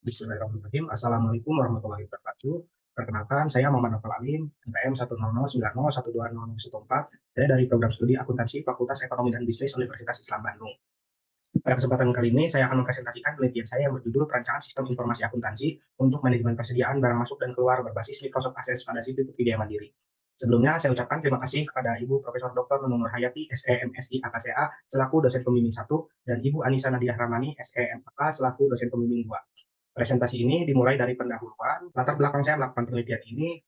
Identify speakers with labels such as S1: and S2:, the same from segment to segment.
S1: Bismillahirrahmanirrahim. Assalamualaikum warahmatullahi wabarakatuh. Perkenalkan, saya Muhammad Nofal Alim, NPM 1009014. Saya dari program studi akuntansi Fakultas Ekonomi dan Bisnis Universitas Islam Bandung. Pada kesempatan kali ini, saya akan mempresentasikan penelitian saya yang berjudul Perancangan Sistem Informasi Akuntansi untuk Manajemen Persediaan Barang Masuk dan Keluar berbasis Microsoft Access pada Sipil Biaya Mandiri. Sebelumnya, saya ucapkan terima kasih kepada Ibu Profesor Dr. Nunung Nurhayati, SEMSI AKCA, selaku dosen pembimbing 1, dan Ibu Anissa Nadiah Ramani, SEMAK, selaku dosen pembimbing 2. Presentasi ini dimulai dari pendahuluan. Latar belakang saya melakukan penelitian ini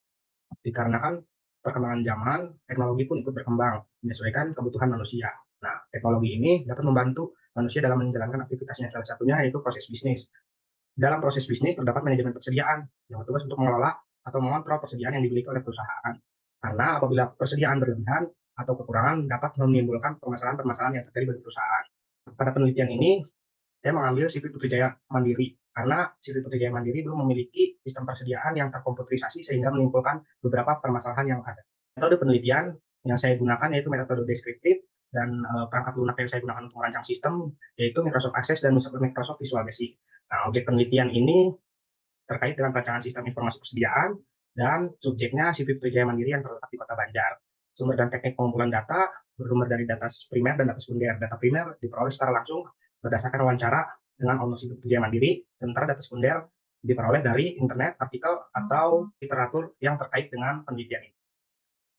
S1: dikarenakan perkembangan zaman, teknologi pun ikut berkembang, menyesuaikan kebutuhan manusia. Nah, teknologi ini dapat membantu manusia dalam menjalankan aktivitasnya, salah satunya yaitu proses bisnis. Dalam proses bisnis terdapat manajemen persediaan, yang bertugas untuk mengelola atau mengontrol persediaan yang dimiliki oleh perusahaan. Karena apabila persediaan berlebihan atau kekurangan dapat menimbulkan permasalahan-permasalahan yang terjadi bagi perusahaan. Pada penelitian ini, saya mengambil CV Putrajaya Mandiri, karena CV Putrajaya Mandiri belum memiliki sistem persediaan yang terkomputerisasi sehingga menimbulkan beberapa permasalahan yang ada. Metode penelitian yang saya gunakan yaitu metode deskriptif dan perangkat lunak yang saya gunakan untuk merancang sistem yaitu Microsoft Access dan Microsoft Visual Basic. Nah, objek penelitian ini terkait dengan perancangan sistem informasi persediaan dan subjeknya CV Putrajaya Mandiri yang terletak di Kota Banjar. Sumber dan teknik pengumpulan data bersumber dari data primer dan data sekunder. Data primer diperoleh secara langsung berdasarkan wawancara dengan owner situs kerja mandiri, sementara data sekunder diperoleh dari internet, artikel, atau literatur yang terkait dengan penelitian ini.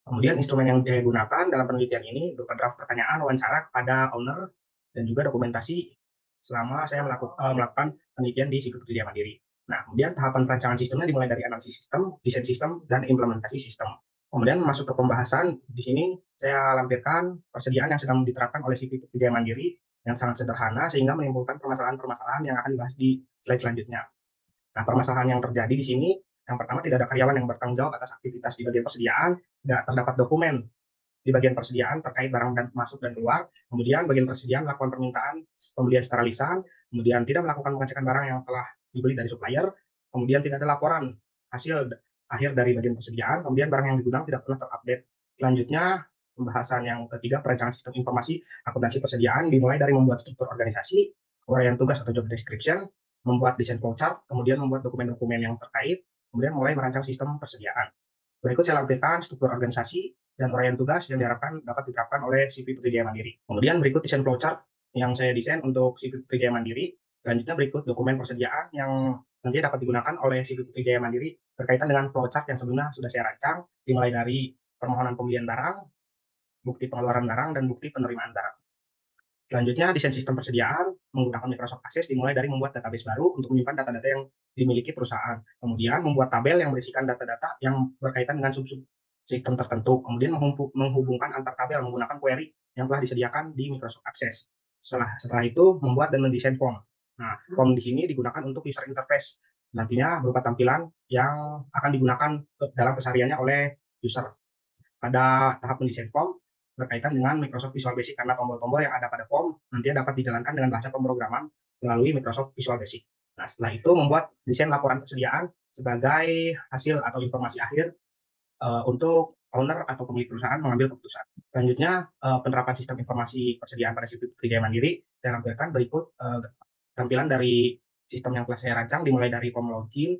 S1: Kemudian instrumen yang saya gunakan dalam penelitian ini berupa draft pertanyaan wawancara kepada owner dan juga dokumentasi selama saya melakukan penelitian di situs kerja mandiri. Nah, kemudian tahapan perancangan sistemnya dimulai dari analisis sistem, desain sistem, dan implementasi sistem. Kemudian masuk ke pembahasan, di sini saya lampirkan persediaan yang sedang diterapkan oleh situs kerja mandiri yang sangat sederhana sehingga menimbulkan permasalahan-permasalahan yang akan dibahas di slide selanjutnya. Nah, permasalahan yang terjadi di sini, yang pertama tidak ada karyawan yang bertanggung jawab atas aktivitas di bagian persediaan, tidak terdapat dokumen di bagian persediaan terkait barang dan masuk dan keluar, kemudian bagian persediaan melakukan permintaan pembelian secara lisan, kemudian tidak melakukan pengecekan barang yang telah dibeli dari supplier, kemudian tidak ada laporan hasil akhir dari bagian persediaan, kemudian barang yang digudang tidak pernah terupdate. Selanjutnya, pembahasan yang ketiga, perancangan sistem informasi akuntansi persediaan dimulai dari membuat struktur organisasi, uraian tugas atau job description, membuat desain flowchart, kemudian membuat dokumen-dokumen yang terkait, kemudian mulai merancang sistem persediaan. Berikut saya lampirkan struktur organisasi dan uraian tugas yang diharapkan dapat diterapkan oleh CV Putri Jaya Mandiri. Kemudian berikut desain flowchart yang saya desain untuk CV Putri Jaya Mandiri. Selanjutnya berikut dokumen persediaan yang nanti dapat digunakan oleh CV Putri Jaya Mandiri berkaitan dengan flowchart yang sebelumnya sudah saya rancang, dimulai dari permohonan pembelian barang, bukti pengeluaran barang, dan bukti penerimaan barang. Selanjutnya, desain sistem persediaan menggunakan Microsoft Access dimulai dari membuat database baru untuk menyimpan data-data yang dimiliki perusahaan. Kemudian membuat tabel yang berisikan data-data yang berkaitan dengan sub-sub sistem tertentu. Kemudian menghubungkan antar tabel menggunakan query yang telah disediakan di Microsoft Access. Setelah itu membuat dan mendesain form. Nah, form di sini digunakan untuk user interface. Nantinya berupa tampilan yang akan digunakan dalam kesehariannya oleh user. Pada tahap mendesain form berkaitan dengan Microsoft Visual Basic karena tombol-tombol yang ada pada form nantinya dapat dijalankan dengan bahasa pemrograman melalui Microsoft Visual Basic. Nah, setelah itu membuat desain laporan persediaan sebagai hasil atau informasi akhir untuk owner atau pemilik perusahaan mengambil keputusan. Selanjutnya, penerapan sistem informasi persediaan pada situs kerja mandiri saya tampilkan berikut tampilan dari sistem yang telah saya rancang dimulai dari form login.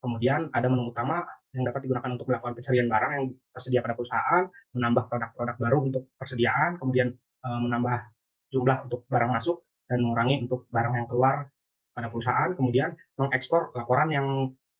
S1: Kemudian ada menu utama yang dapat digunakan untuk melakukan pencarian barang yang tersedia pada perusahaan, menambah produk-produk baru untuk persediaan, kemudian menambah jumlah untuk barang masuk dan mengurangi untuk barang yang keluar pada perusahaan, kemudian mengekspor laporan yang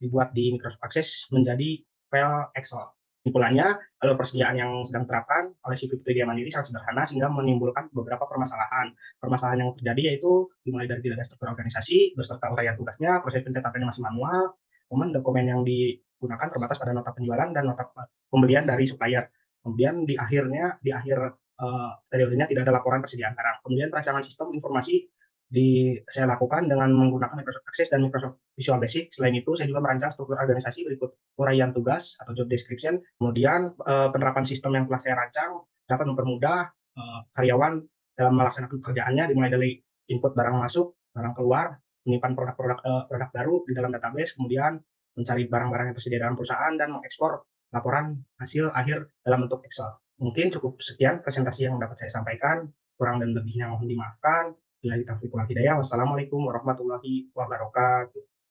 S1: dibuat di Microsoft Access menjadi file Excel. Kesimpulannya, alur persediaan yang sedang diterapkan oleh si Pedia Mandiri sangat sederhana sehingga menimbulkan beberapa permasalahan. Permasalahan yang terjadi yaitu dimulai dari tidak ada struktur organisasi beserta uraian tugasnya, proses pencatatannya masih manual, kemudian dokumen yang digunakan terbatas pada nota penjualan dan nota pembelian dari supplier. Kemudian di akhir periodenya tidak ada laporan persediaan barang. Kemudian perancangan sistem informasi saya lakukan dengan menggunakan Microsoft Access dan Microsoft Visual Basic. Selain itu, saya juga merancang struktur organisasi berikut uraian tugas atau job description. Kemudian penerapan sistem yang telah saya rancang dapat mempermudah karyawan dalam melaksanakan pekerjaannya dimulai dari input barang masuk, barang keluar, menyimpan produk baru di dalam database, kemudian mencari barang-barang yang tersedia dalam perusahaan dan mengekspor laporan hasil akhir dalam bentuk Excel. Mungkin cukup sekian presentasi yang dapat saya sampaikan. Kurang dan lebihnya mohon dimaafkan. Billahi taufiq wal hidayah. Wassalamualaikum warahmatullahi wabarakatuh.